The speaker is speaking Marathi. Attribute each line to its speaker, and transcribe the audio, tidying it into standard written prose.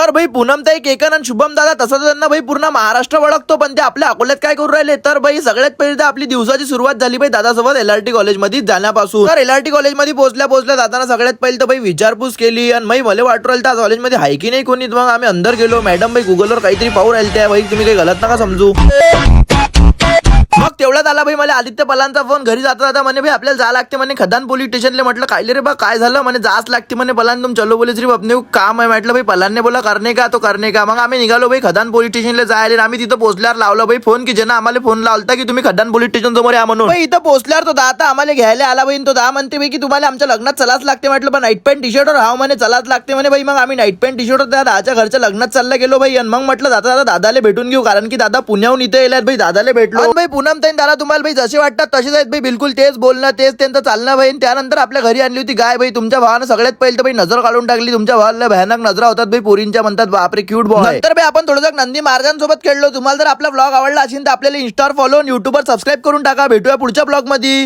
Speaker 1: तर भाई पूनमताई केकन आणि शुभम दादा तसं तर त्यांना भाई पूर्ण महाराष्ट्र ओळखतो, पण ते आपल्या अकोल्यात काय करू राहिले. तर भाई सगळ्यात पहिले तर आपली दिवसाची सुरुवात झाली भाई दादासोबत LRT कॉलेजमध्ये जाण्यापासून. तर LRT कॉलेजमध्ये पोहोचल्या दादाना सगळ्यात पहिले तर भाई विचारपूस केली आणि भाई मला वाटू राहिलं त्या कॉलेजमध्ये आहे की नाही कोणी. मग आम्ही अंदर गेलो. मॅडम भाई गुगलवर काहीतरी पाहू राहिले त्या. भाई तुम्ही काही गलत नका समजू. मग तेवढ्यात आला भाई मला आदित्य पलांचा फोन. घरी जाता जाता म्हणे भाई आपल्याला जा लागते म्हणे खदान पोलीस स्टेशनला. म्हटलं काय रे बा काय झालं. म्हणे जाच लागते म्हणे पलान तुम चलो बोले सिर्फ अपने काम आहे. म्हटलं भाई पलानने बोला करणे का तो करणे का. मग आम्ही निघालो भाई खदान पोलीस स्टेशनला जायला. आम्ही तिथं पोहोचल्यावर लावला भाई फोन की ज्यांना आम्हाला फोन लावता की तुम्ही खदान पोलीस स्टेशन समोर या म्हणून. भाई इथं पोहोचल्यावर तो दादा आम्हाला घ्यायला आला भाई. तो दा म्हणते भाई की तुम्हाला आमच्या लग्नात चलाच लागते. म्हटलं पण नाईट पॅन्ट टी शर्टवर हाव म्हणे चलाच लागते म्हणे. भाई मग आम्ही नाईट पॅन्ट टी शर्टवर त्या दादाच्या घरच्या लग्नात चालला गेलो भाई. आणि मग म्हटलं दादा दादाला भेटून घेऊ कारण की दादा पुण्याहून इथे येतात भाई. दादाला भेटलो. भाई पूनम ताई दादा तुम्हाला भाई जसे वाटतात तसेच आहेत भाई. बिलकुल तेच बोलणं तेच त्यांचं चालणं भाई. त्यानंतर आपल्या घरी आणली होती गाय भाई. तुमच्या भावानं सगळ्यात पहिले तर भाई नजर काढून टाकली. तुमच्या भावाला भयानक नजरा होतात भाई पोरींच्या. म्हणतात बापरे क्यूट बॉय. नंतर भाई आपण थोडंसं नंदी महाराजांसोबत खेळलो. तुम्हाला जर आपला ब्लॉग आवडला असेल तर आपल्याला इंस्टावर फॉलो, युट्यूबवर सबस्क्राईब करून टाका. भेटूया पुढच्या ब्लॉग मध्ये.